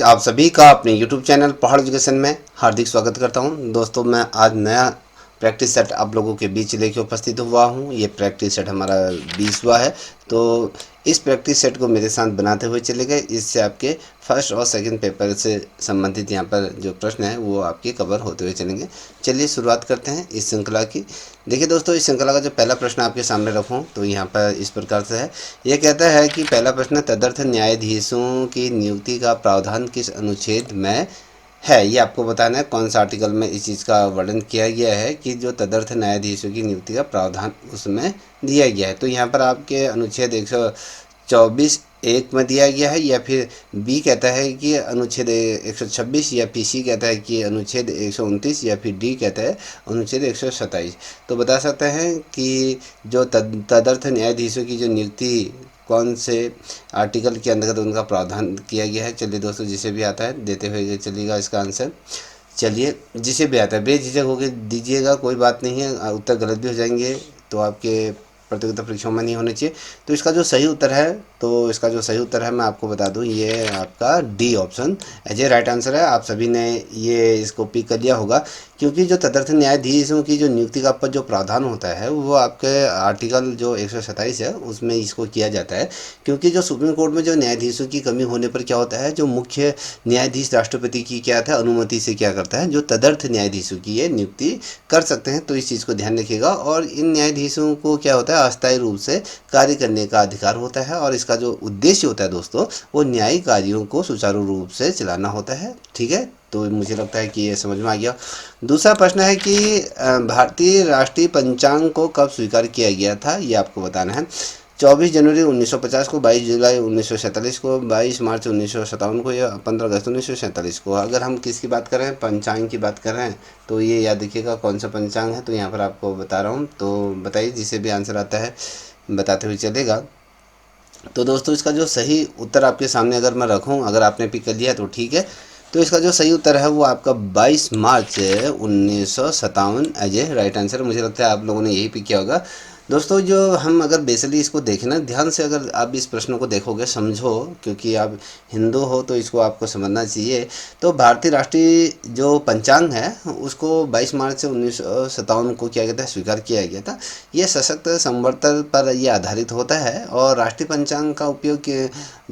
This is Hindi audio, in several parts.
आप सभी का अपने YouTube चैनल पहाड़ एजुकेशन में हार्दिक स्वागत करता हूं। दोस्तों, मैं आज नया प्रैक्टिस सेट आप लोगों के बीच लेके उपस्थित हुआ हूं। ये प्रैक्टिस सेट हमारा 20वां है। तो इस प्रैक्टिस सेट को मेरे साथ बनाते हुए चले गए। इससे आपके फर्स्ट और सेकंड पेपर से संबंधित यहाँ पर जो प्रश्न है वो आपके कवर होते हुए चलेंगे। चलिए शुरुआत करते हैं इस श्रृंखला की। देखिए दोस्तों, इस श्रृंखला का जो पहला प्रश्न आपके सामने रखूं तो यहाँ पर इस प्रकार से है। ये कहता है कि पहला प्रश्न, तदर्थ न्यायाधीशों की नियुक्ति का प्रावधान किस अनुच्छेद में है। ये आपको बताना है कौन सा आर्टिकल में इस चीज़ का वर्णन किया गया है कि जो तदर्थ न्यायाधीशों की नियुक्ति का प्रावधान उसमें दिया गया है। तो यहाँ पर आपके अनुच्छेद 124(1) में दिया गया है, या फिर बी कहता है कि अनुच्छेद 126, या फिर सी कहता है कि अनुच्छेद 129, या फिर डी कहता है अनुच्छेद 127। तो बता सकते हैं कि जो तदर्थ न्यायाधीशों की जो नियुक्ति कौन से आर्टिकल के अंतर्गत उनका प्रावधान किया गया है। चलिए दोस्तों, जिसे भी आता है देते हुए चलिएगा इसका आंसर। चलिए, जिसे भी आता है बेझिझक होकर दीजिएगा, कोई बात नहीं है। उत्तर गलत भी हो जाएंगे तो आपके प्रतियोगिता परीक्षाओं में नहीं होने चाहिए। तो इसका जो सही उत्तर है, मैं आपको बता दूं, ये आपका डी ऑप्शन एज ए राइट आंसर है। आप सभी ने ये इसको पिक कर लिया होगा, क्योंकि जो तदर्थ न्यायाधीशों की जो नियुक्ति का जो प्रावधान होता है वो आपके आर्टिकल जो 127 है उसमें इसको किया जाता है। क्योंकि जो सुप्रीम कोर्ट में जो न्यायाधीशों की कमी होने पर क्या होता है, जो मुख्य न्यायाधीश राष्ट्रपति की क्या था अनुमति से क्या करता है, जो तदर्थ न्यायाधीशों की ये नियुक्ति कर सकते हैं। तो इस चीज़ को ध्यान रखिएगा। और इन न्यायाधीशों को क्या होता है, अस्थायी रूप से कार्य करने का अधिकार होता है, और इसका जो उद्देश्य होता है दोस्तों, वो न्यायिक कार्यों को सुचारू रूप से चलाना होता है। ठीक है, तो मुझे लगता है कि ये समझ में आ गया। दूसरा प्रश्न है कि भारतीय राष्ट्रीय पंचांग को कब स्वीकार किया गया था, ये आपको बताना है। 24 जनवरी 1950 को, 22 जुलाई 1947 को, 22 मार्च 1957 को, या 15 अगस्त 1947 को। अगर हम किसकी बात कर रहे हैं, पंचांग की बात कर रहे हैं, तो ये याद रखिएगा कौन सा पंचांग है। तो यहाँ पर आपको बता रहा हूँ, तो बताइए, जिसे भी आंसर आता है बताते हुए चलेगा। तो दोस्तों, इसका जो सही उत्तर आपके सामने अगर मैं रखूँ, अगर आपने पिक कर लिया तो ठीक है। तो इसका जो सही उत्तर है वो आपका 22 मार्च 1957 एज ए राइट आंसर। मुझे लगता है आप लोगों ने यही पिक किया होगा। दोस्तों, जो हम अगर बेसिकली इसको देखें ना, ध्यान से अगर आप इस प्रश्न को देखोगे, समझो, क्योंकि आप हिंदू हो तो इसको आपको समझना चाहिए। तो भारतीय राष्ट्रीय जो पंचांग है उसको 22 मार्च 1957 को क्या कहता है, स्वीकार किया गया था। ये सशक्त संवर्तन पर यह आधारित होता है, और राष्ट्रीय पंचांग का उपयोग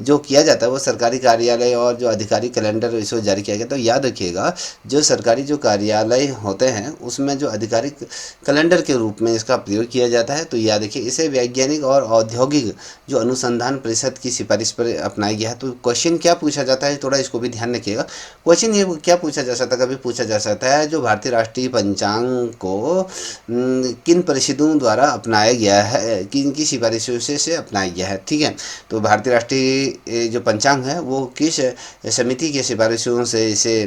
जो किया जाता है वो सरकारी कार्यालय और जो आधिकारिक कैलेंडर इसको जारी किया गया। तो याद रखिएगा, जो सरकारी जो कार्यालय होते हैं उसमें जो आधिकारिक कैलेंडर के रूप में इसका प्रयोग किया जाता है। तो याद रखिए, इसे वैज्ञानिक और औद्योगिक जो अनुसंधान परिषद की सिफारिश पर अपनाया गया है। तो क्वेश्चन क्या पूछा जाता है, थोड़ा इसको भी ध्यान रखिएगा। क्वेश्चन ये क्या पूछा जा सकता है, कभी पूछा जा सकता है, जो भारतीय राष्ट्रीय पंचांग को किन परिषदों द्वारा अपनाया गया है, किन की सिफारिशों से अपनाया गया है। ठीक है, तो भारतीय राष्ट्रीय जो पंचांग है वो किस समिति की सिफारिशों से इसे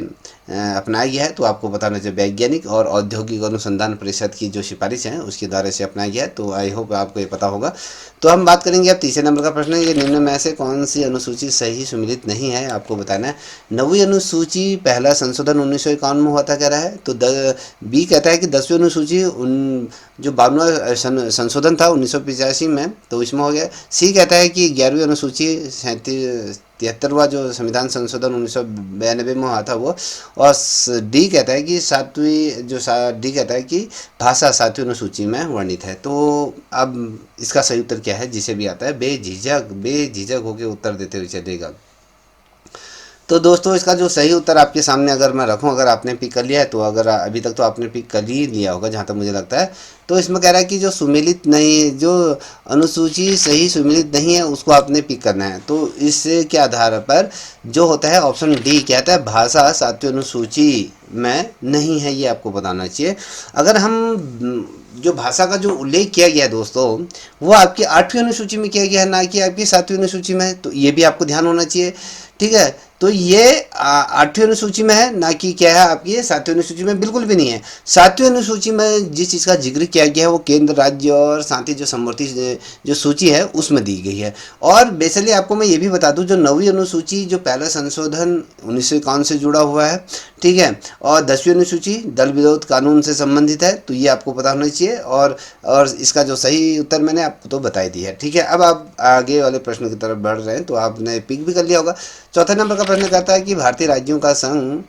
अपनाया गया है। तो आपको बताना चाहिए वैज्ञानिक और औद्योगिक अनुसंधान परिषद की जो सिफारिश है उसके द्वारा से अपनाया गया है। तो आई होप आपको ये पता होगा। तो हम बात करेंगे अब तीसरे नंबर का प्रश्न है, ये निम्न में से कौन सी अनुसूची सही सुमिलित नहीं है, आपको बताना है। 9वीं अनुसूची पहला संशोधन 1951 में हुआ था, कह रहा है। तो बी कहता है कि 10वीं अनुसूची जो 52वां संशोधन था 1985 में, तो इसमें हो गया। सी कहता है कि 11वीं अनुसूची 73वां जो संविधान संशोधन 1992 में हुआ था वो। और डी कहता है कि डी कहता है कि भाषा 7वीं अनुसूची में वर्णित है। तो अब इसका सही उत्तर क्या है, जिसे भी आता है बेझिझक होकर उत्तर देते हुए चलेगा। तो दोस्तों, इसका जो सही उत्तर आपके सामने अगर मैं रखूं, अगर आपने पिक कर लिया है, तो अगर अभी तक तो आपने पिक कर ही लिया होगा जहां तक मुझे लगता है। तो इसमें कह रहा है कि जो सुमेलित नहीं, जो अनुसूची सही सुमेलित नहीं है उसको आपने पिक करना है। तो इसके के आधार पर जो होता है ऑप्शन डी कहता है भाषा 7वीं अनुसूची में नहीं है, ये आपको बताना चाहिए। अगर हम जो भाषा का जो उल्लेख किया गया है दोस्तों, वो आपकी 8वीं अनुसूची में किया गया है, ना कि आपकी 7वीं अनुसूची में। तो ये भी आपको ध्यान होना चाहिए। ठीक है, तो ये 8वीं अनुसूची में है, ना कि क्या है आपकी 7वीं अनुसूची में, बिल्कुल भी नहीं है। 7वीं अनुसूची में जिस चीज़ का जिक्र किया गया है वो केंद्र, राज्य और साथ ही जो समवर्ती जो सूची है उसमें दी गई है। और बेसिकली आपको मैं ये भी बता दूं, जो 9वीं अनुसूची जो पहला संशोधन 1951 से जुड़ा हुआ है, ठीक है। और 10वीं अनुसूची दल विरोध कानून से संबंधित है, तो ये आपको पता होना चाहिए। और इसका जो सही उत्तर मैंने आपको तो बता ही दिया है, ठीक है। अब आप आगे वाले प्रश्न की तरफ बढ़ रहे हैं, तो आपने पिक भी कर लिया होगा। चौथे नंबर का प्रश्न कहता है कि भारतीय राज्यों का संघ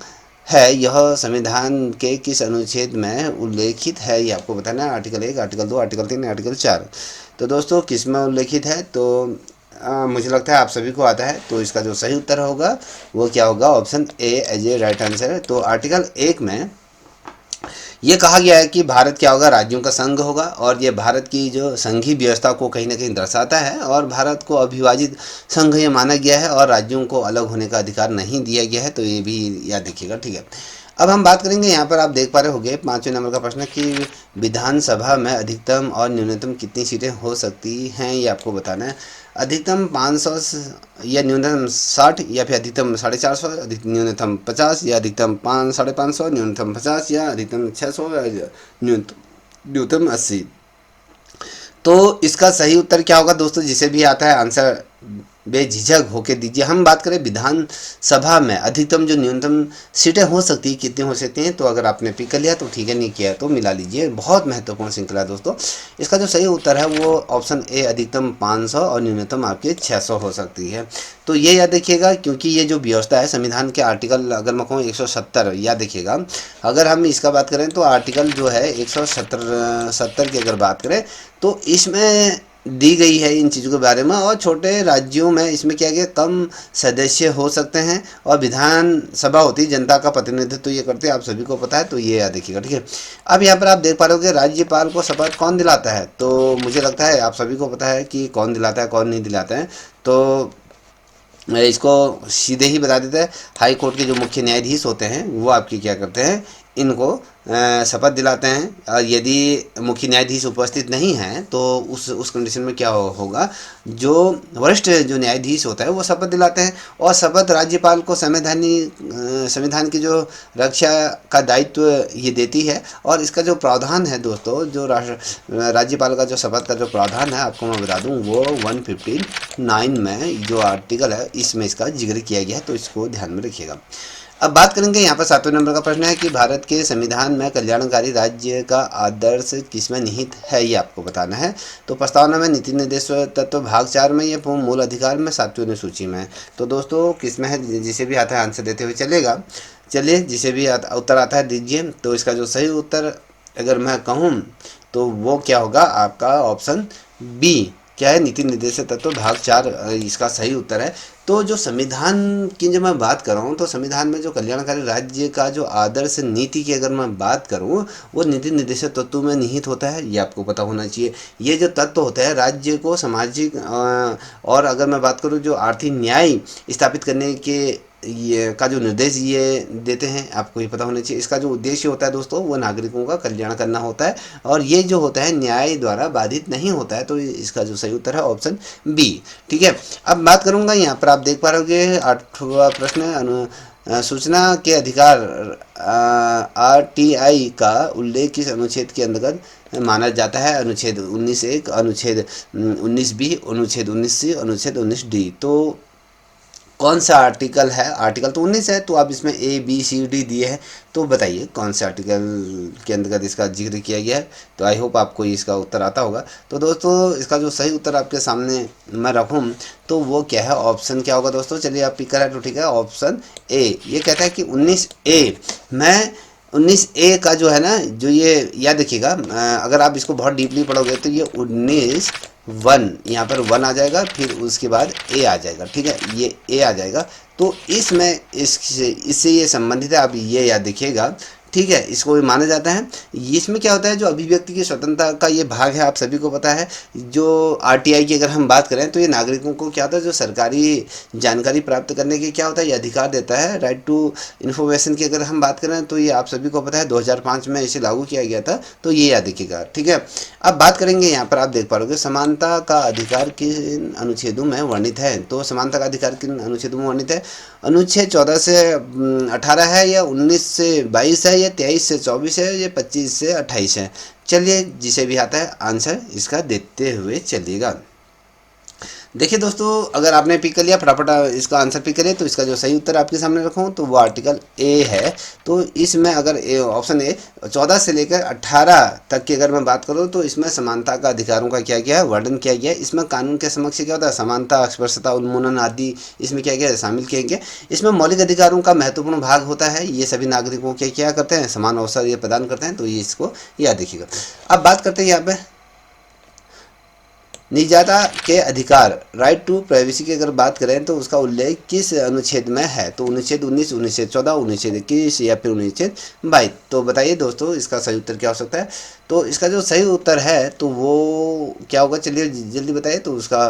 है, यह संविधान के किस अनुच्छेद में उल्लेखित है, ये आपको बताना है। Article 1, article 2, article 3, article 4। तो दोस्तों किस में उल्लेखित है, तो मुझे लगता है आप सभी को आता है। तो इसका जो सही उत्तर होगा वो क्या होगा, option A as A right answer है। तो आर्टिकल 1 में ये कहा गया है कि भारत क्या होगा, राज्यों का संघ होगा, और ये भारत की जो संघीय व्यवस्था को कहीं ना कहीं दर्शाता है, और भारत को अविभाजित संघ ये माना गया है, और राज्यों को अलग होने का अधिकार नहीं दिया गया है। तो ये भी याद रखिएगा, ठीक है। अब हम बात करेंगे, यहाँ पर आप देख पा रहे होंगे 5वें नंबर का प्रश्न कि विधानसभा में अधिकतम और न्यूनतम कितनी सीटें हो सकती हैं, ये आपको बताना है। अधिकतम 500 या न्यूनतम 60, या फिर अधिकतम 450, न्यूनतम 50, या अधिकतम 550, न्यूनतम 50, या अधिकतम 600, न्यूनतम 80। तो इसका सही उत्तर क्या होगा दोस्तों, जिसे भी आता है आंसर बेझिझक होके दीजिए। हम बात करें विधानसभा में अधिकतम जो न्यूनतम सीटें हो सकती है, कितनी हो सकती हैं, तो अगर आपने पिक कर लिया तो ठीक है, नहीं किया तो मिला लीजिए। बहुत महत्वपूर्ण श्रृंखला है दोस्तों। इसका जो सही उत्तर है वो ऑप्शन ए, अधिकतम 500 और न्यूनतम आपके 600 हो सकती है। तो ये याद रखिएगा, क्योंकि ये जो व्यवस्था है संविधान के आर्टिकल, अगर मैं कहूँ 170, याद देखिएगा। अगर हम इसका बात करें तो आर्टिकल जो है 170 की अगर बात करें तो इसमें दी गई है इन चीज़ों के बारे में। और छोटे राज्यों में इसमें क्या गया, कम सदस्य हो सकते हैं, और विधानसभा होती है जनता का प्रतिनिधित्व तो ये करते हैं, आप सभी को पता है। तो ये याद रखिएगा, ठीक है। अब यहाँ पर आप देख पा रहे हो कि राज्यपाल को शपथ कौन दिलाता है, तो मुझे लगता है आप सभी को पता है कि कौन दिलाता है कौन नहीं दिलाता है। तो इसको सीधे ही बता देते हैं, हाई कोर्ट के जो मुख्य न्यायाधीश होते हैं वो आपकी क्या करते हैं, इनको शपथ दिलाते हैं। और यदि मुख्य न्यायाधीश उपस्थित नहीं हैं तो उस कंडीशन में क्या होगा, जो वरिष्ठ जो न्यायाधीश होता है वो शपथ दिलाते हैं। और शपथ राज्यपाल को संविधान की जो रक्षा का दायित्व ये देती है। और इसका जो प्रावधान है दोस्तों, जो राज्यपाल का जो शपथ का जो प्रावधान है, आपको मैं बता दूं वो 159 में जो आर्टिकल है इसमें इसका जिक्र किया गया है। तो इसको ध्यान में रखिएगा। अब बात करेंगे, यहाँ पर 7वें नंबर का प्रश्न है कि भारत के संविधान में कल्याणकारी राज्य का आदर्श किसमें निहित है, ये आपको बताना है। तो प्रस्तावना में, नीति निर्देश तत्व भाग 4 में, या मूल अधिकार में, 7वीं अनुसूची में। तो दोस्तों किसमें है, जिसे भी आता है आंसर देते हुए चलेगा। चलिए, जिसे भी उत्तर आता है दीजिए। तो इसका जो सही उत्तर अगर मैं कहूँ तो वो क्या होगा, आपका ऑप्शन बी क्या है, नीति निर्देश तत्व भाग 4 इसका सही उत्तर है। तो जो संविधान की जब मैं बात कर रहा हूँ, तो संविधान में जो कल्याणकारी राज्य का जो आदर्श नीति की अगर मैं बात करूँ, वो नीति निर्देश तत्व में निहित होता है, ये आपको पता होना चाहिए। ये जो तत्व होता है राज्य को सामाजिक और अगर मैं बात करूँ जो आर्थिक न्याय स्थापित करने के ये का जो निर्देश ये देते हैं, आपको ये पता होना चाहिए। इसका जो उद्देश्य होता है दोस्तों, वो नागरिकों का कल्याण करना होता है, और ये जो होता है न्याय द्वारा बाधित नहीं होता है। तो इसका जो सही उत्तर है ऑप्शन बी, ठीक है। अब बात करूंगा, यहाँ पर आप देख पा रहे होंगे 8वां प्रश्न, सूचना के अधिकार RTI का उल्लेख किस अनुच्छेद के अंतर्गत माना जाता है। अनुच्छेद 19(1), अनुच्छेद 19(B), अनुच्छेद 19(C), अनुच्छेद 19(D). तो कौन सा आर्टिकल है, आर्टिकल तो 19 है, तो आप इसमें ABCD दिए हैं, तो बताइए कौन से आर्टिकल के अंतर्गत इसका जिक्र किया गया है। तो आई होप आपको इसका उत्तर आता होगा। तो दोस्तों इसका जो सही उत्तर आपके सामने मैं रखूँ तो वो क्या है, ऑप्शन क्या होगा दोस्तों, चलिए आप पिक करें तो ठीक है, ऑप्शन ए। ये कहता है कि 19A में 19A का जो है ना, जो ये याद रखिएगा, अगर आप इसको बहुत डीपली पढ़ोगे तो ये 19(1), यहाँ पर 1 आ जाएगा, फिर उसके बाद A आ जाएगा, ठीक है, ये A आ जाएगा। तो इसमें इससे ये संबंधित है, आप ये याद रखिएगा, ठीक है। इसको भी माना जाता है। इसमें क्या होता है, जो अभिव्यक्ति की स्वतंत्रता का ये भाग है, आप सभी को पता है। जो RTI की अगर हम बात करें तो ये नागरिकों को क्या होता है, जो सरकारी जानकारी प्राप्त करने के क्या होता है, ये अधिकार देता है। राइट टू इन्फॉर्मेशन की अगर हम बात करें तो ये आप सभी को पता है 2005 में इसे लागू किया गया था। तो ये याद रखिएगा, ठीक है। अब बात करेंगे, यहाँ पर आप देख पाओगे समानता का अधिकार किन अनुच्छेदों में वर्णित है। तो समानता का अधिकार किन अनुच्छेदों में वर्णित है, अनुच्छेद 14 से 18 है, या 19 से 22 है, या 23 से 24 है, या 25 से 28 है। चलिए, जिसे भी आता है आंसर इसका देते हुए चलिएगा। देखिए दोस्तों, अगर आपने पिक कर लिया फटाफट इसका आंसर पिक करिए, तो इसका जो सही उत्तर आपके सामने रखूँ तो वो आर्टिकल ए है। तो इसमें अगर ऑप्शन ए 14 से लेकर 18 तक की अगर मैं बात करूँ तो इसमें समानता का अधिकारों का क्या गया है, वर्णन किया गया है। इसमें कानून के समक्ष क्या होता है, समानता, स्पर्शता, उन्मूलन आदि इसमें क्या गया है, शामिल किया गया। इसमें मौलिक अधिकारों का महत्वपूर्ण भाग होता है, ये सभी नागरिकों के क्या करते हैं, समान अवसर ये प्रदान करते हैं। तो ये इसको याद रखिएगा। अब बात करते हैं यहाँ पे निजता के अधिकार, राइट टू प्राइवेसी की अगर बात करें तो उसका उल्लेख किस अनुच्छेद में है, तो अनुच्छेद 19, अनुच्छेद 14, अनुच्छेद 21 या फिर अनुच्छेद 22। तो बताइए दोस्तों इसका सही उत्तर क्या हो सकता है। तो इसका जो सही उत्तर है तो वो क्या होगा, चलिए जल्दी बताइए। तो उसका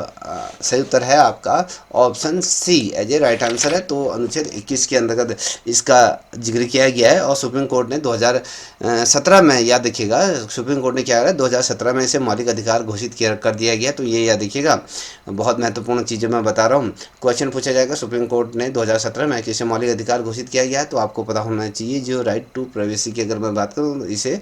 सही उत्तर है आपका ऑप्शन सी एज ए राइट आंसर है। तो अनुच्छेद 21 के अंतर्गत इसका जिक्र किया गया है और सुप्रीम कोर्ट ने 2017 में, याद रखिएगा, सुप्रीम कोर्ट ने क्या है 2017 में इसे मौलिक अधिकार घोषित कर दिया गया। तो ये याद रखिएगा, बहुत महत्वपूर्ण चीज़ें मैं बता रहा हूँ। क्वेश्चन पूछा जाएगा, सुप्रीम कोर्ट ने 2017 में किसे मौलिक अधिकार घोषित किया गया है, तो आपको पता होना चाहिए। जो राइट टू प्राइवेसी की अगर मैं बात करूँ, इसे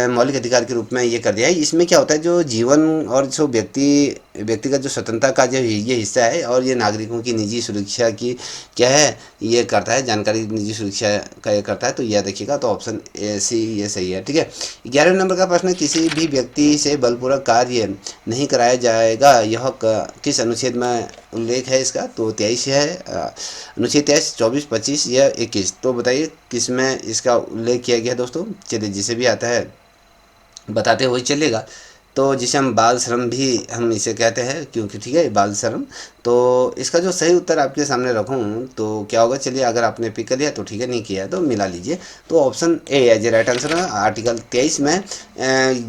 मौलिक अधिकार के रूप में ये कर दिया है। इसमें क्या होता है, जो जीवन और जो व्यक्तिगत जो स्वतंत्रता का जो ये हिस्सा है, और ये नागरिकों की निजी सुरक्षा की क्या है, ये करता है, जानकारी निजी सुरक्षा का ये करता है। तो यह देखिएगा, तो ऑप्शन ए सी ये सही है। ठीक है, 11वें नंबर का प्रश्न, किसी भी व्यक्ति से बलपूर्वक कार्य नहीं कराया जाएगा, यह किस अनुच्छेद में उल्लेख है इसका, तो 23 है, अनुच्छेद 23, 24, 25 या 21। तो बताइए किस में इसका उल्लेख किया गया दोस्तों। चलिए जिसे भी आता है बताते हुए चलेगा। तो जिसे हम बाल श्रम भी हम इसे कहते हैं, क्योंकि ठीक है बाल श्रम। तो इसका जो सही उत्तर आपके सामने रखूँ तो क्या होगा, चलिए अगर आपने पिक कर लिया तो ठीक है, नहीं किया तो मिला लीजिए। तो option A as A right answer है। आर्टिकल 23 में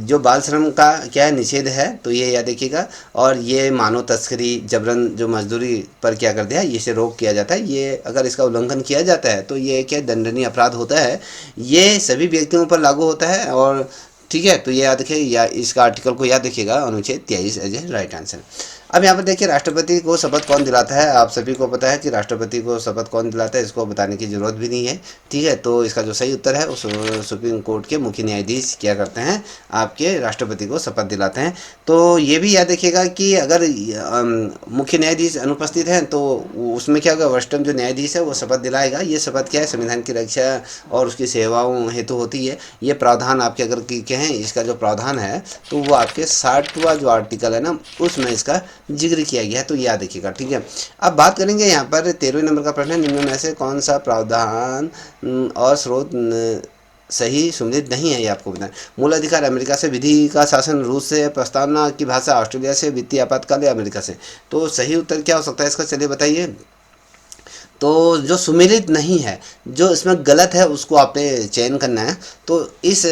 जो बाल श्रम का क्या है, निषेध है। तो ये याद रखिएगा। और ये मानव तस्करी, जबरन जो मजदूरी पर क्या कर दिया है, इसे रोक किया जाता है। ये अगर इसका उल्लंघन किया जाता है तो ये क्या दंडनीय अपराध होता है। ये सभी व्यक्तियों पर लागू होता है। और ठीक है, तो ये याद रखिए, या इसका आर्टिकल को याद रखिएगा, अनुच्छेद 23 एज ए राइट आंसर। अब यहाँ पर देखिए, राष्ट्रपति को शपथ कौन दिलाता है। आप सभी को पता है कि राष्ट्रपति को शपथ कौन दिलाता है, इसको बताने की जरूरत भी नहीं है। ठीक है, तो इसका जो सही उत्तर है उस सुप्रीम कोर्ट के मुख्य न्यायाधीश क्या करते हैं, आपके राष्ट्रपति को शपथ दिलाते हैं। तो ये भी याद रखिएगा कि अगर मुख्य न्यायाधीश अनुपस्थित हैं तो उसमें क्या होगा, वरिष्ठतम जो न्यायाधीश है वो शपथ दिलाएगा। ये शपथ क्या है, संविधान की रक्षा और उसकी सेवाओं हेतु होती है। ये प्रावधान आपके अगर कहें, इसका जो प्रावधान है तो वो आपके 60वां जो आर्टिकल है ना, उसमें इसका जिक्र किया गया है। तो याद रखिएगा। ठीक है, अब बात करेंगे यहाँ पर 13वें नंबर का प्रश्न है, निम्न में से कौन सा प्रावधान और स्रोत सही सुमेलित नहीं है, ये आपको बताएं। मूल अधिकार अमेरिका से, विधि का शासन रूस से, प्रस्तावना की भाषा ऑस्ट्रेलिया से, वित्तीय आपातकाल अमेरिका से। तो सही उत्तर क्या हो सकता है इसका, चलिए बताइए। तो जो सुमेलित नहीं है, जो इसमें गलत है, उसको आपने चयन करना है। तो इस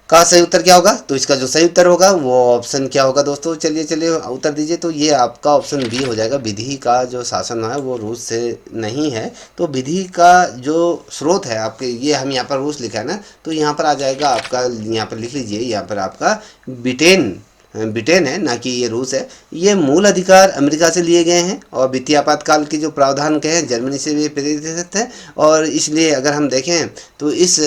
का सही उत्तर क्या होगा, तो इसका जो सही उत्तर होगा वो ऑप्शन क्या होगा दोस्तों, चलिए उत्तर दीजिए। तो ये आपका ऑप्शन बी हो जाएगा। विधि का जो शासन है वो रूस से नहीं है। तो विधि का जो स्रोत है आपके, ये हम यहाँ पर रूस लिखा है ना, तो यहाँ पर आ जाएगा आपका, यहाँ पर लिख लीजिए, यहाँ पर आपका ब्रिटेन है, ना कि ये रूस है। ये मूल अधिकार अमेरिका से लिए गए हैं, और वित्तीय आपातकाल के जो प्रावधान के हैं जर्मनी से भी प्रेरित है। और इसलिए अगर हम देखें तो इस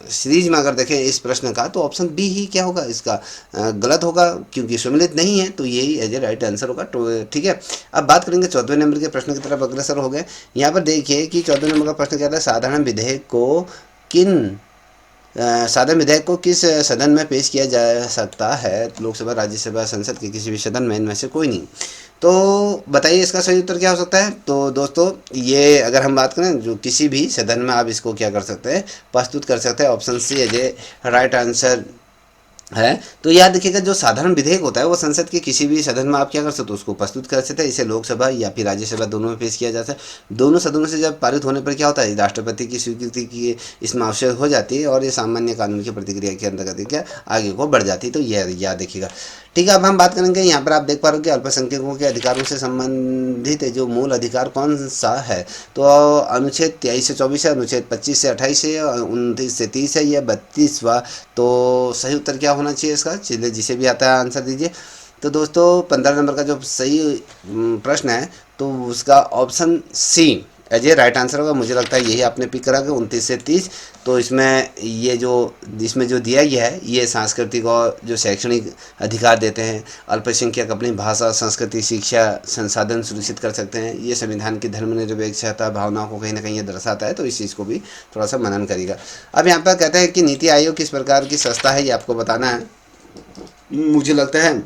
सीरीज में अगर देखें इस प्रश्न का, तो ऑप्शन बी ही क्या होगा इसका गलत होगा, क्योंकि सम्मिलित नहीं है। तो यही एज ए राइट आंसर होगा। तो ठीक है, अब बात करेंगे 14वें नंबर के प्रश्न की तरफ अग्रसर हो गए। यहाँ पर देखिए कि 14वें नंबर का प्रश्न कहता है, साधारण विधेयक को किस सदन में पेश किया जा सकता है। लोकसभा, राज्यसभा, संसद के किसी भी सदन में, इनमें से कोई नहीं। तो बताइए इसका सही उत्तर क्या हो सकता है। तो दोस्तों ये अगर हम बात करें, जो किसी भी सदन में आप इसको क्या कर सकते हैं, प्रस्तुत कर सकते हैं। ऑप्शन सी एज ए राइट आंसर है। तो याद रखिएगा, जो साधारण विधेयक होता है वो संसद के किसी भी सदन में आप क्या कर सकते हो, उसको प्रस्तुत कर सकते हैं। इसे लोकसभा या फिर राज्यसभा दोनों में पेश किया जाता है। दोनों सदनों से जब पारित होने पर क्या होता है, राष्ट्रपति की स्वीकृति की इसमें आवश्यक हो जाती है, और ये सामान्य कानून की प्रतिक्रिया के अंतर्गत क्या आगे को बढ़ जाती है। तो यह याद रखिएगा। ठीक है, अब हम बात करेंगे, यहाँ पर आप देख पा रहे हो कि अल्पसंख्यकों के अधिकारों से संबंधित जो मूल अधिकार कौन सा है। तो अनुच्छेद 23 से 24 है, अनुच्छेद 25 से 28 है, 29 से 30 है, या 32वां। तो सही उत्तर क्या होना चाहिए इसका, चलिए जिसे भी आता है आंसर दीजिए। तो दोस्तों 15 नंबर का जो सही प्रश्न है तो उसका ऑप्शन सी एज ए राइट आंसर होगा। मुझे लगता है यही आपने पिक करा 29 से 30। तो इसमें इसमें जो दिया गया है ये सांस्कृतिक और जो शैक्षणिक अधिकार देते हैं, अल्पसंख्यक अपनी भाषा, संस्कृति, शिक्षा, संसाधन सुनिश्चित कर सकते हैं। ये संविधान की धर्मनिरपेक्षता भावनाओं को कहीं ना कहीं ये दर्शाता है, तो इस चीज़ को भी थोड़ा सा मनन करेगा। अब यहाँ पर कहते हैं कि नीति आयोग किस प्रकार की संस्था है, ये आपको बताना है। मुझे लगता है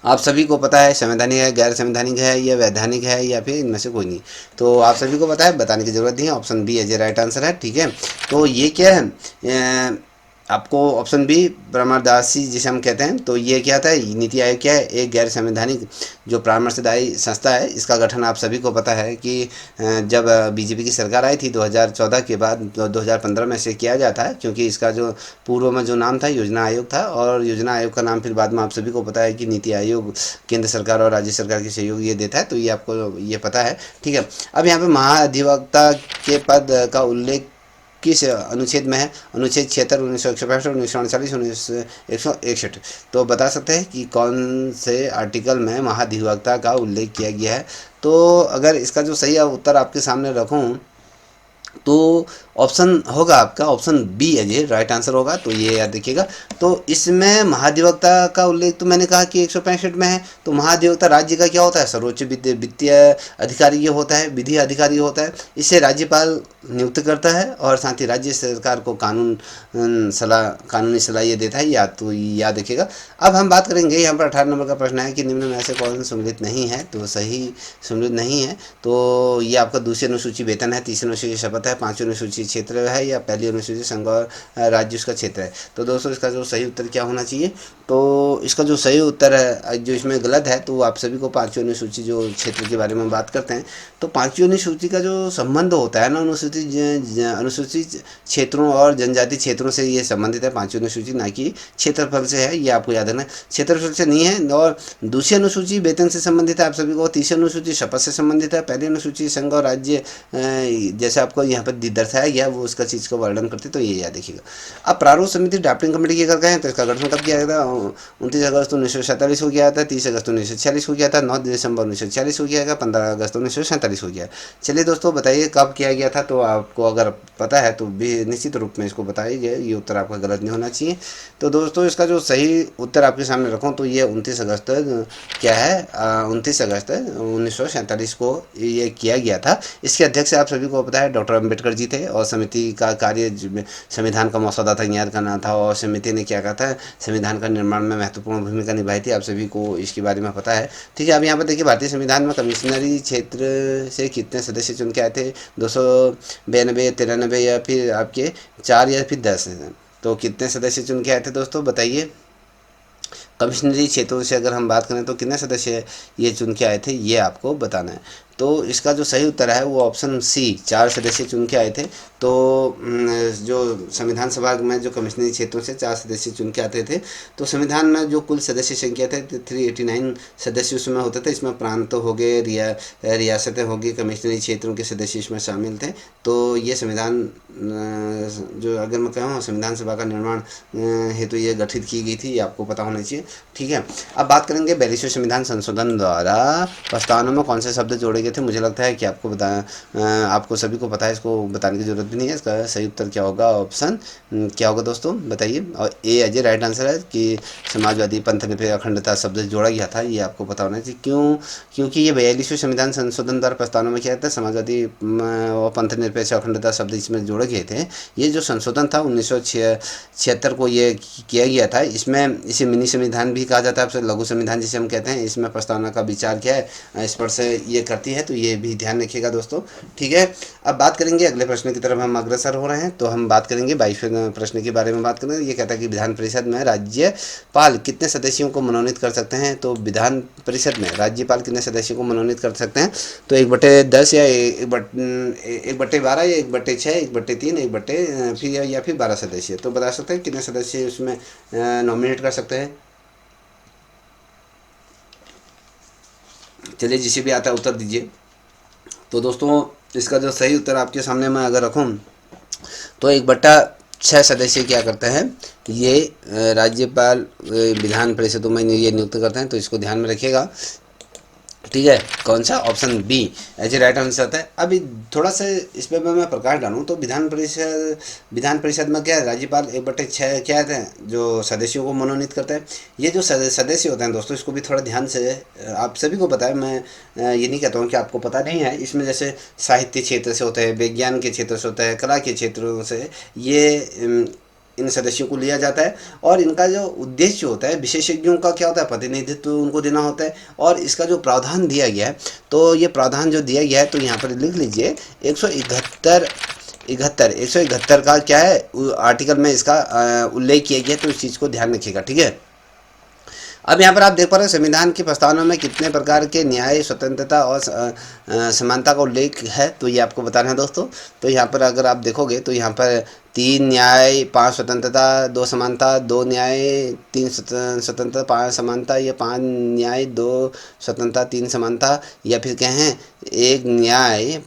आप सभी को पता है, संवैधानिक है, गैर संवैधानिक है, या वैधानिक है, या फिर इनमें से कोई नहीं। तो आप सभी को पता है, बताने की ज़रूरत नहीं है। ऑप्शन बी एज ए राइट आंसर है। ठीक है, तो ये क्या है, आपको ऑप्शन बी परामर्शदायी जिसे हम कहते हैं, तो ये क्या था, नीति आयोग क्या है, एक गैर संवैधानिक जो परामर्शदायी संस्था है। इसका गठन आप सभी को पता है कि जब बीजेपी की सरकार आई थी 2014 के बाद 2015 में से किया जाता है, क्योंकि इसका जो पूर्व में जो नाम था योजना आयोग था, और योजना आयोग का नाम फिर बाद में आप सभी को पता है कि नीति आयोग केंद्र सरकार और राज्य सरकार के सहयोग ये देता है, तो ये आपको ये पता है। ठीक है, अब यहाँ पे महाधिवक्ता के पद का उल्लेख किस अनुच्छेद में है? अनुच्छेद 76, 1961, 1948, 161। तो बता सकते हैं कि कौन से आर्टिकल में महाधिवक्ता का उल्लेख किया गया है? तो अगर इसका जो सही उत्तर आपके सामने रखूं तो ऑप्शन होगा आपका ऑप्शन बी एज ए राइट आंसर होगा। तो ये याद रखिएगा। तो इसमें महाधिवक्ता का उल्लेख तो मैंने कहा कि 165 में है। तो महाधिवक्ता राज्य का क्या होता है? सर्वोच्च वित्तीय अधिकारी ये होता है, विधि अधिकारी होता है। इसे राज्यपाल नियुक्त करता है और साथ ही राज्य सरकार को कानूनी सलाह ये देता है। तो याद रखिएगा। अब हम बात करेंगे, यहाँ पर 18 नंबर का प्रश्न है कि निम्न में ऐसे कौन सम्मिलित नहीं है? तो सही सम्मिलित नहीं है तो ये आपका दूसरी अनुसूची वेतन है, तीसरी अनुसूची शपथ है, पांचवी अनुसूची क्षेत्र है, या पहली अनुसूची संघ और राज्य उसका क्षेत्र है। तो दोस्तों इसका जो सही उत्तर क्या होना चाहिए? तो इसका जो सही उत्तर है, जो इसमें गलत है, तो आप सभी को पांचवी अनुसूची जो क्षेत्र के बारे में बात करते हैं, तो पांचवी अनुसूची का जो संबंध होता है ना, अनुसूचित क्षेत्रों और जनजाति क्षेत्रों से ये संबंधित है पांचवी अनुसूची, ना कि क्षेत्रफल से है। ये आपको याद रखना, क्षेत्रफल से नहीं है। और दूसरी अनुसूची वेतन से संबंधित है आप सभी को, तीसरी अनुसूची शपथ से संबंधित है, पहली अनुसूची संघ और राज्य जैसे आपको यहाँ पर दर्शाया गया वो उसका चीज़ का वर्णन करते, तो ये याद रखिएगा। अब प्रारूप समिति ड्राफ्टिंग कमेटी की अगर कहें तो इसका गठन कब किया गया था? 29 अगस्त 1947 को किया था, 30 अगस्त 1946 को किया था, 9 दिसंबर 1946 को किया गया, 15 अगस्त 1947 को किया। चलिए दोस्तों बताइए कब किया गया था? तो आपको अगर पता है तो भी निश्चित रूप में इसको बताइए, ये उत्तर आपका गलत नहीं होना चाहिए। तो दोस्तों इसका जो सही उत्तर आपके सामने रखूँ तो ये 29 अगस्त क्या है, 29 अगस्त 1947 को ये किया गया था। इसके अध्यक्ष आप सभी को पता है डॉक्टर अम्बेडकर जी थे, और समिति का कार्य संविधान का मसौदा तैयार करना था, और समिति ने क्या कहा था, संविधान का निर्माण में महत्वपूर्ण भूमिका निभाई थी। आप सभी को इसके बारे में पता है। ठीक है, अब यहाँ पर देखिए भारतीय संविधान में कमिश्नरी क्षेत्र से कितने सदस्य चुन के आए थे? 292, 93, या फिर आपके 4 या फिर 10? तो कितने सदस्य चुन के आए थे दोस्तों बताइए? कमिश्नरी क्षेत्रों से अगर हम बात करें तो कितने सदस्य ये चुन के आए थे, ये आपको बताना है। तो इसका जो सही उत्तर है वो ऑप्शन सी, 4 सदस्य चुन के आए थे। तो जो संविधान सभा में जो कमिश्नरी क्षेत्रों से 4 सदस्य चुन के आते थे, तो संविधान में जो कुल सदस्य संख्या थे 389 सदस्य उसमें होते थे। इसमें प्रांत हो गए, रियासतें हो गई, कमिश्नरी क्षेत्रों के सदस्य इसमें शामिल थे। तो ये संविधान जो अगर मैं कहूँ संविधान सभा का निर्माण हेतु ये गठित की गई थी, ये आपको पता होना चाहिए। ठीक है, अब बात करेंगे 42वें संविधान संशोधन द्वारा प्रस्तावना में कौन से शब्द जोड़े गए थे? मुझे लगता है कि आपको सभी को पता है, इसको बताने की जरूरत भी नहीं है। इसका सही उत्तर क्या होगा? ऑप्शन क्या होगा दोस्तों बताइए? और ए एज ए राइट आंसर है कि समाजवादी, पंथ निरपेक्ष, अखंडता शब्द जोड़ा गया था। ये आपको पता होना चाहिए। क्योंकि ये 42वें संविधान संशोधन द्वारा प्रस्तावना में क्या था, समाजवादी और पंथ निरपेक्ष, अखंडता शब्द इसमें जोड़े गए थे। ये जो संशोधन था 1976 को ये किया गया था। इसमें इसे मिनी संविधान भी कहा जाता है, लघु संविधान जिसे हम कहते हैं। इसमें प्रस्तावना का विचार क्या है, स्पर्श ये करती है, तो ये भी ध्यान रखिएगा दोस्तों। ठीक है, अब बात करेंगे अगले प्रश्न की तरफ हम अग्रसर हो रहे हैं। तो हम बात करेंगे 22वें प्रश्न के बारे में बात करेंगे। ये कहता है कि विधान परिषद में राज्यपाल कितने सदस्यों को मनोनीत कर सकते हैं? तो विधान परिषद में राज्यपाल कितने सदस्यों को मनोनीत कर सकते हैं? तो 1/10 या 1/12 या 1/6, 1/3, 1/फिर या फिर 12 सदस्य। तो बता सकते हैं कितने सदस्य उसमें नॉमिनेट कर सकते हैं? चलिए जिसे भी आता है उत्तर दीजिए। तो दोस्तों इसका जो सही उत्तर आपके सामने मैं अगर रखूं तो 1/6 सदस्य क्या करते हैं, ये राज्यपाल विधान परिषदों में ये नियुक्त करते हैं। तो इसको ध्यान में रखिएगा ठीक है, कौन सा ऑप्शन बी एज ए राइट आंसर आता है। अभी थोड़ा सा इस पे मैं प्रकाश डालूं तो विधान परिषद में क्या है, राज्यपाल 1/6 क्या है जो सदस्यों को मनोनीत करता है। ये जो सदस्य होते हैं दोस्तों, इसको भी थोड़ा ध्यान से आप सभी को पता है, मैं ये नहीं कहता हूँ कि आपको पता नहीं है। इसमें जैसे साहित्य क्षेत्र से होता है, विज्ञान के क्षेत्र से होता है, कला के क्षेत्रों से ये इन सदस्यों को लिया जाता है। और इनका जो उद्देश्य होता है, विशेषज्ञों का क्या होता है, प्रतिनिधित्व उनको देना होता है। और इसका जो प्रावधान दिया गया है, तो ये प्रावधान जो दिया गया है, तो यहाँ पर लिख लीजिए 171 का क्या है आर्टिकल में इसका उल्लेख किया गया है। तो इस चीज़ को ध्यान रखिएगा, ठीक है। अब यहाँ पर आप देख पा रहे हैं संविधान की प्रस्तावना में कितने प्रकार के न्याय, स्वतंत्रता और समानता का उल्लेख है, तो ये आपको बताना है दोस्तों। तो यहाँ पर अगर आप देखोगे तो यहाँ पर 3 न्याय, 5 स्वतंत्रता, 2 समानता, 2 न्याय, 3 स्वतंत्रता, 5 समानता, या 5 न्याय, 2 स्वतंत्रता, 3 समानता, या फिर कहें 1 न्याय,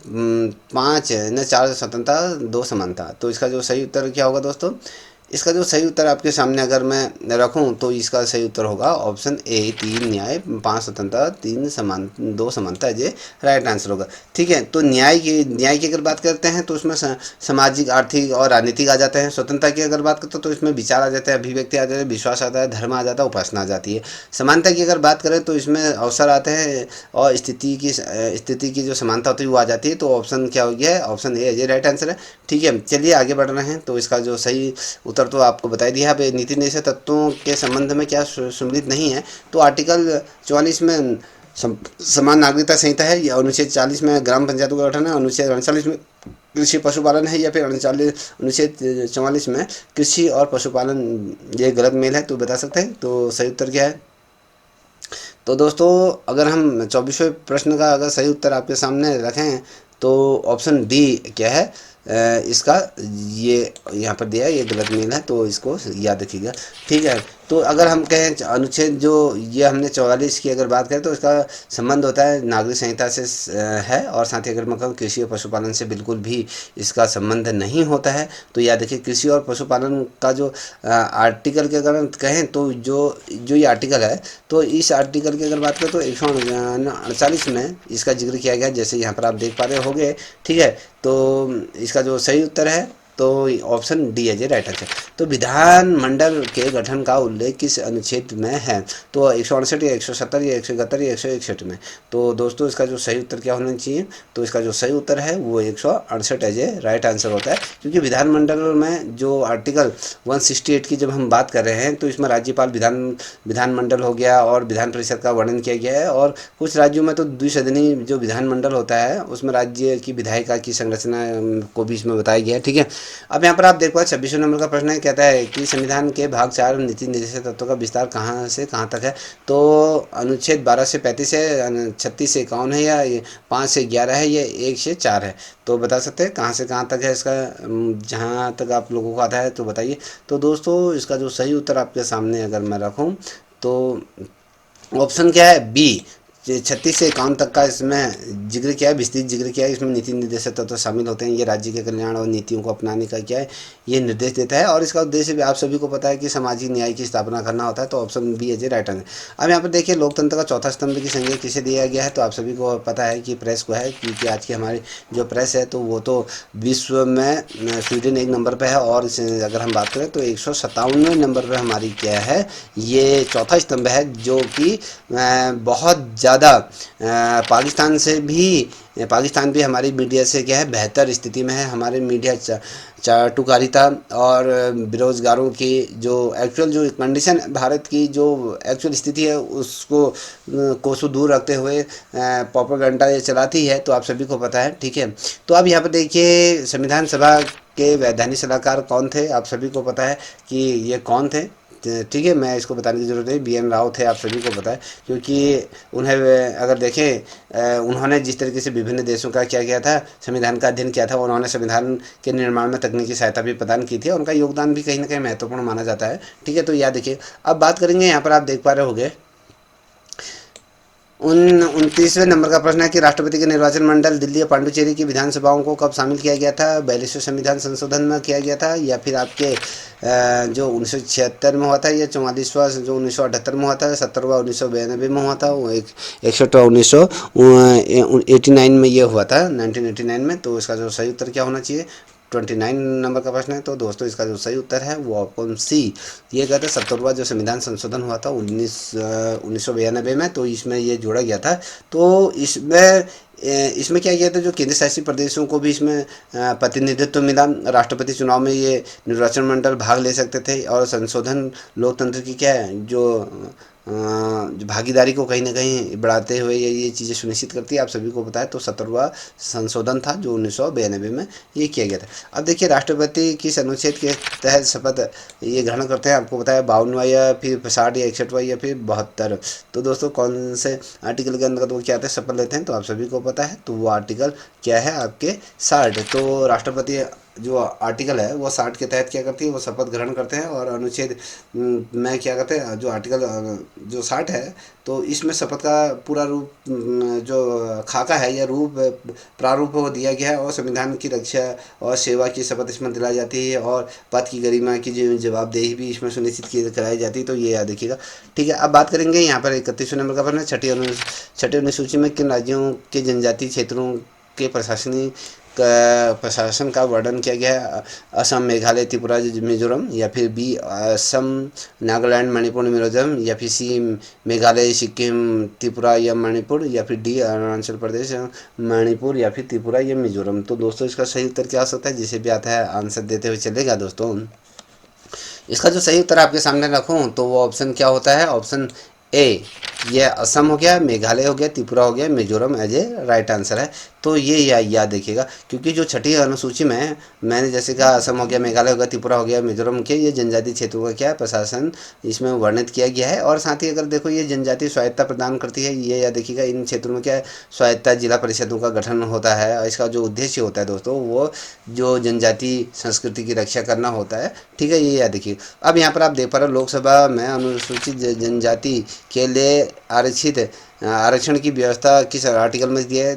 5 न 4 स्वतंत्रता, 2 समानता। तो इसका जो सही उत्तर क्या होगा दोस्तों, इसका जो सही उत्तर आपके सामने अगर मैं रखूं तो इसका सही उत्तर होगा ऑप्शन ए, 3 न्याय, 5 स्वतंत्रता, 2 समानता, ये राइट आंसर होगा। ठीक है, तो न्याय की अगर बात करते हैं तो उसमें सामाजिक, आर्थिक और राजनीतिक आ जाते हैं। स्वतंत्रता की अगर बात करते हैं तो इसमें विचार आ जाता है, अभिव्यक्ति आ जाता है, विश्वास आता है, धर्म आ जाता है, उपासना आ जाती है। समानता की अगर बात करें तो इसमें अवसर आते हैं और स्थिति की जो समानता होती है वो आ जाती है। तो ऑप्शन क्या हो गया है, ऑप्शन ए ये राइट आंसर है। ठीक है, चलिए आगे बढ़ रहे हैं। तो इसका जो सही उत्तर तो आपको बता ही दिया। अब नीति निर्देशक तत्वों के संबंध में क्या सम्मिलित नहीं है, तो आर्टिकल 44 में समान नागरिकता संहिता है, या अनुच्छेद 40 में ग्राम पंचायतों का गठन है, अनुच्छेद 39 में कृषि पशुपालन है, या फिर अनुच्छेद 44 में कृषि और पशुपालन, ये गलत मेल है। तो बता सकते हैं तो सही उत्तर क्या है। तो दोस्तों अगर हम 24वें प्रश्न का अगर सही उत्तर आपके सामने रखें तो ऑप्शन बी क्या है, इसका ये यहाँ पर दिया है, ये गलत मेल है, तो इसको याद रखिएगा। ठीक है, तो अगर हम कहें अनुच्छेद जो ये हमने 44 की अगर बात करें तो इसका संबंध होता है नागरिक संहिता से है, और साथ ही अगर मैं कहूँ कृषि और पशुपालन से बिल्कुल भी इसका संबंध नहीं होता है। तो याद रखिए कृषि और पशुपालन का जो आर्टिकल के अगर हम कहें तो जो ये आर्टिकल है, तो इस आर्टिकल की अगर बात करें तो 148 में इसका जिक्र किया गया है, जैसे यहाँ पर आप देख पा रहे होंगे। ठीक है, तो इसका जो सही उत्तर है तो ऑप्शन डी है जी राइट आंसर। तो विधानमंडल के गठन का उल्लेख किस अनुच्छेद में है, तो 168 या 170 या 171 या 161 में। तो दोस्तों इसका जो सही उत्तर क्या होना चाहिए, तो इसका जो सही उत्तर है वो 168 है जी राइट आंसर होता है। क्योंकि विधानमंडल में जो आर्टिकल 168 की जब हम बात कर रहे हैं तो इसमें राज्यपाल, विधानमंडल हो गया और विधान परिषद का वर्णन किया गया है। और कुछ राज्यों में तो द्विसदनी जो विधानमंडल होता है उसमें राज्य की विधायिका की संरचना को भी इसमें बताया गया है। ठीक है, अब यहाँ पर आप देख पाए 26वें नंबर का प्रश्न है, कहता है कि संविधान के भाग 4 नीति निर्देशक तत्वों का विस्तार कहाँ से कहाँ तक है। तो अनुच्छेद 12 से 35 है, 36 से 51 है, या 5 से 11 है, या 1 से 4 है। तो बता सकते हैं कहाँ से कहाँ तक है इसका, जहाँ तक आप लोगों को आता है तो बताइए। तो दोस्तों इसका जो सही उत्तर आपके सामने अगर मैं रखूँ तो ऑप्शन क्या है, बी 36 से 51 तक का इसमें जिक्र किया है, विस्तृत जिक्र किया है। इसमें नीति निर्देशक तत्व शामिल होते हैं। ये राज्य के कल्याण और नीतियों को अपनाने का क्या है, ये निर्देश देता है। और इसका उद्देश्य भी आप सभी को पता है कि सामाजिक न्याय की स्थापना करना होता है। तो ऑप्शन बी है जी राइट आंसर। अब यहाँ पर देखिए लोकतंत्र का चौथा स्तंभ की संज्ञा किसे दिया गया है, तो आप सभी को पता है कि प्रेस को है, क्योंकि आज की हमारी जो प्रेस है तो वो तो विश्व में स्वीडन 1 नंबर पर है, और अगर हम बात करें तो 157वें नंबर पर हमारी क्या है, ये चौथा स्तंभ है, जो कि बहुत ज़्यादा पाकिस्तान भी हमारी मीडिया से क्या है बेहतर स्थिति में है। हमारे मीडिया चाटुकारिता और बेरोजगारों की जो एक्चुअल जो कंडीशन भारत की जो एक्चुअल स्थिति है उसको कोसों दूर रखते हुए प्रोपेगेंडा ये चलाती है, तो आप सभी को पता है। ठीक है, तो अब यहाँ पर देखिए संविधान सभा के वैधानिक सलाहकार कौन थे, आप सभी को पता है कि ये कौन थे। ठीक है, मैं इसको बताने की ज़रूरत नहीं, BN राव थे, आप सभी को पता है। क्योंकि उन्हें अगर देखें उन्होंने जिस तरीके से विभिन्न देशों का क्या किया था, संविधान का अध्ययन किया था, उन्होंने संविधान के निर्माण में तकनीकी सहायता भी प्रदान की थी, और उनका योगदान भी कहीं ना कहीं महत्वपूर्ण माना जाता है। ठीक है, तो याद देखिए। अब बात करेंगे यहाँ पर आप देख पा रहे होंगे 29वें नंबर का प्रश्न है कि राष्ट्रपति के निर्वाचन मंडल दिल्ली और पांडुचेरी की विधानसभाओं को कब शामिल किया गया था? 42वें संविधान संशोधन में किया गया था, या फिर आपके जो 1976 में हुआ था, या 44वां जो 1978 में हुआ था, 70वां 1992 में हुआ था, वो 61वां 1989 में ये हुआ था, 1989 में। तो इसका जो सही उत्तर क्या होना चाहिए? 29 नंबर का प्रश्न है। तो दोस्तों इसका जो सही उत्तर है वो ऑप्शन सी, ये कहते हैं 70वां जो संविधान संशोधन हुआ था 1992 में, तो इसमें ये जोड़ा गया था। तो इसमें क्या किया था, जो केंद्र शासित प्रदेशों को भी इसमें प्रतिनिधित्व मिला। राष्ट्रपति चुनाव में ये निर्वाचन मंडल भाग ले सकते थे, और संशोधन लोकतंत्र की क्या है, जो भागीदारी को कहीं ना कहीं बढ़ाते हुए ये चीज़ें सुनिश्चित करती है। आप सभी को पता है। तो 70वां संशोधन था जो 1992 में ये किया गया था। अब देखिए राष्ट्रपति किस अनुच्छेद के तहत शपथ ये ग्रहण करते हैं? आपको बताया 52वां, या फिर 60, या 61वां, या फिर 72। तो दोस्तों कौन से आर्टिकल के अंतर्गत वो क्या आते हैं, शपथ लेते हैं? तो आप सभी को पता है। तो वो आर्टिकल क्या है आपके 60। तो राष्ट्रपति जो आर्टिकल है वो 60 के तहत क्या करती है, वो शपथ ग्रहण करते हैं। और अनुच्छेद में क्या करते हैं, जो आर्टिकल जो 60 है, तो इसमें शपथ का पूरा रूप जो खाका है या रूप प्रारूप वो दिया गया है, और संविधान की रक्षा और सेवा की शपथ इसमें दिलाई जाती है, और पद की गरिमा की जो जवाबदेही भी इसमें सुनिश्चित की कराई जाती है। तो ये याद रखिएगा। ठीक है, अब बात करेंगे यहाँ पर 31वें नंबर का प्रश्न है, छठी अनुसूची में किन राज्यों के जनजातीय क्षेत्रों के प्रशासन का वर्णन किया गया है? असम, मेघालय, त्रिपुरा, मिजोरम, या फिर बी असम, नागालैंड, मणिपुर, मिजोरम, या फिर सी मेघालय, सिक्किम, त्रिपुरा या मणिपुर, या फिर डी अरुणाचल प्रदेश, मणिपुर, या फिर त्रिपुरा या मिजोरम। तो दोस्तों इसका सही उत्तर क्या हो सकता है? जिसे भी आता है आंसर देते हुए चलेगा दोस्तों। इसका जो सही उत्तर आपके सामने रखूं तो वो ऑप्शन क्या होता है? ऑप्शन ए, ये असम हो गया, मेघालय हो गया, त्रिपुरा हो गया, मिजोरम एज ए राइट आंसर है। तो ये याद देखिएगा, क्योंकि जो छठी अनुसूची में मैंने जैसे कहा असम हो गया, मेघालय हो गया, त्रिपुरा हो गया, मिजोरम के ये जनजातीय क्षेत्रों का क्या है प्रशासन इसमें वर्णित किया गया है। और साथ ही अगर देखो ये जनजातीय स्वायत्ता प्रदान करती है, ये याद देखिएगा। इन क्षेत्रों में क्या है, स्वायत्ता जिला परिषदों का गठन होता है, और इसका जो उद्देश्य होता है दोस्तों वो जो जनजातीय संस्कृति की रक्षा करना होता है। ठीक है, ये याद देखिए। अब यहाँ पर आप देख पा रहे हो लोकसभा में अनुसूचित जनजाति के लिए आरक्षण की व्यवस्था किस आर्टिकल में दी है?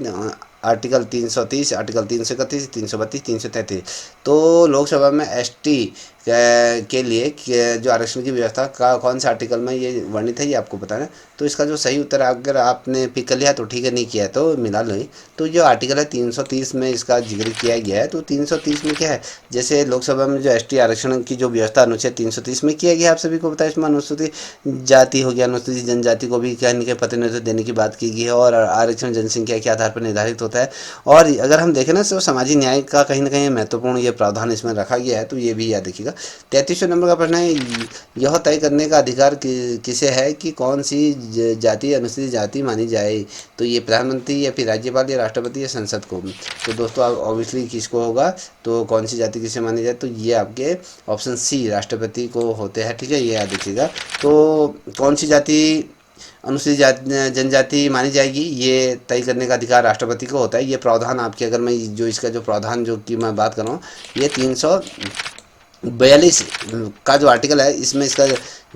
Article 330, article 331, 332, 333। तो लोकसभा में एसटी के लिए जो आरक्षण की व्यवस्था का कौन से आर्टिकल में ये वर्णित है, ये आपको बताना है। तो इसका जो सही उत्तर अगर आपने पिक कर लिया तो ठीक है, नहीं किया है तो मिला लो। तो जो आर्टिकल है 330 में इसका जिक्र किया गया है। तो 330 में क्या है, जैसे लोकसभा में जो एसटी आरक्षण की जो व्यवस्था अनुच्छेद 330 में किया गया, आप सभी को पता है। इसमें अनुसूचित जाति हो गया, अनुसूचित जनजाति को भी कहने के प्रतिनिधित्व देने की बात की गई है, और आरक्षण जनसंख्या के आधार पर निर्धारित होता है। और अगर हम देखें ना तो सामाजिक न्याय का कहीं ना कहीं महत्वपूर्ण ये प्रावधान इसमें रखा गया है। तो ये भी याद रखिएगा। 33वें नंबर का प्रश्न है, यह तय करने का अधिकार किसे है कि कौन सी जाति अनुसूचित जाति मानी जाए? तो ये प्रधानमंत्री, या फिर राज्यपाल, या राष्ट्रपति, या संसद को? तो दोस्तों ऑब्वियसली किसको होगा, तो कौन सी जाति किसे मानी जाए? तो ये आपके ऑप्शन सी राष्ट्रपति को होते हैं। ठीक है, ये याद रखिएगा। तो कौन सी जाति अनुसूचित जनजाति मानी जाएगी, ये तय करने का अधिकार राष्ट्रपति को होता है। ये प्रावधान आपके, अगर मैं जो इसका जो प्रावधान जो की मैं बात कर रहा हूँ, ये 342 का जो आर्टिकल है इसमें इसका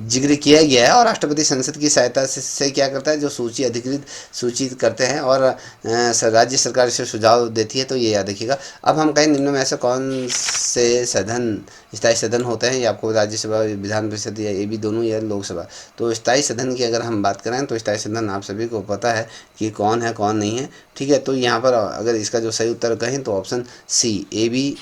जिक्र किया गया है। और राष्ट्रपति संसद की सहायता से क्या करता है, जो सूची अधिकृत सूचित करते हैं, और राज्य सरकार से सुझाव देती है। तो ये याद रखिएगा। अब हम कहें निम्न में ऐसे कौन से सदन स्थायी सदन होते हैं? ये आपको राज्यसभा, विधान परिषद, या ये भी दोनों, या लोकसभा। तो स्थायी सदन की अगर हम बात करें तो स्थायी सदन आप सभी को पता है कि कौन है कौन नहीं है। ठीक है, तो यहाँ पर अगर इसका जो सही उत्तर कहें तो ऑप्शन सी, ए बी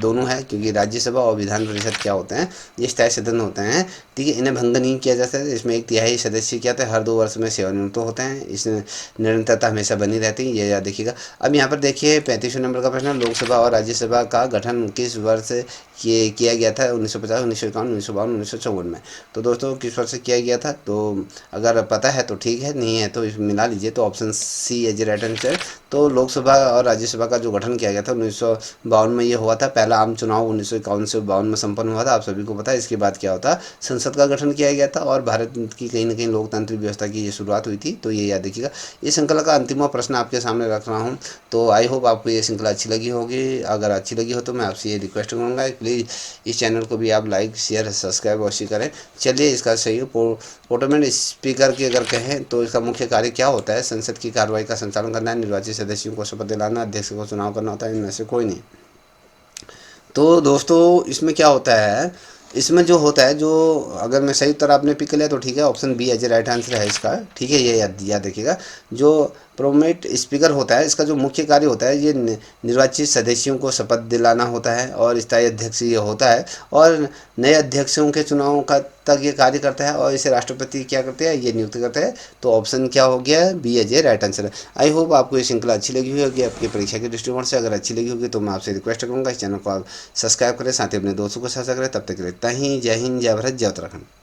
दोनों है, क्योंकि राज्यसभा और विधान परिषद क्या होते हैं, ये स्थायी सदन होते हैं। ठीक है, इन्हें भंग नहीं किया जा सकता। इसमें 1/3 सदस्य क्या होते हैं, हर 2 वर्ष में सेवानिवृत्त होते हैं। इसमें निरंतरता हमेशा बनी रहती है, ये याद देखिएगा। अब यहाँ पर देखिए 35वें नंबर का प्रश्न, लोकसभा और राज्यसभा का गठन किस वर्ष किया गया था? 1950, 1951, 1952, 1954 में। तो दोस्तों किस वर्ष से किया गया था? तो अगर पता है तो ठीक है, नहीं है तो मिला लीजिए। तो option C as right answer तो लोकसभा और राज्यसभा का जो गठन किया गया था 1952 में ये हुआ था। पहला आम चुनाव 1951 से 52 में संपन्न हुआ था, आप सभी को पता है। इसके बाद क्या होता, संसद का गठन किया गया था और भारत की कहीं ना कहीं लोकतांत्रिक व्यवस्था की ये शुरुआत हुई थी। तो ये याद रखिएगा। इस श्रृंखला का अंतिम प्रश्न आपके सामने रख रहा हूँ। तो आई होप आपको ये श्रृंखला अच्छी लगी होगी। अगर अच्छी लगी हो तो मैं आपसे ये रिक्वेस्ट करूँगा, प्लीज़ इस चैनल को भी आप लाइक शेयर सब्सक्राइब अवश्य करें। चलिए, इसका सही पार्लियामेंट स्पीकर की अगर कहें तो इसका मुख्य कार्य क्या होता है? संसद की कार्रवाई का संचालन करना है, निर्वाचित सदस्यों को शपथ दिलाना, अध्यक्ष को चुनाव करना होता है, इनमें से कोई नहीं। तो दोस्तों, इसमें क्या होता है, इसमें जो होता है, जो अगर मैं सही उत्तर आपने पिक लिया तो ठीक है, ऑप्शन बी एज ए राइट आंसर है इसका। ठीक है, ये याद रखिएगा। जो प्रोमेट स्पीकर होता है, इसका जो मुख्य कार्य होता है, ये निर्वाचित सदस्यों को शपथ दिलाना होता है और स्थायी अध्यक्ष ये होता है और नए अध्यक्षों के चुनाव का तक ये कार्य करता है और इसे राष्ट्रपति क्या करते हैं, ये नियुक्त करते हैं। तो ऑप्शन क्या हो गया, बी एज ए राइट आंसर है। आई होप आपको ये श्रृंखला अच्छी लगी हुई होगी आपकी परीक्षा के दृष्टिकोण से। अगर अच्छी लगी होगी तो मैं आपसे रिक्वेस्ट करूँगा इस चैनल को आप सब्सक्राइब करें, साथ ही अपने दोस्तों को साझा करें। तब तक के लिए जय हिंद, जय भारत, जय उत्तराखंड।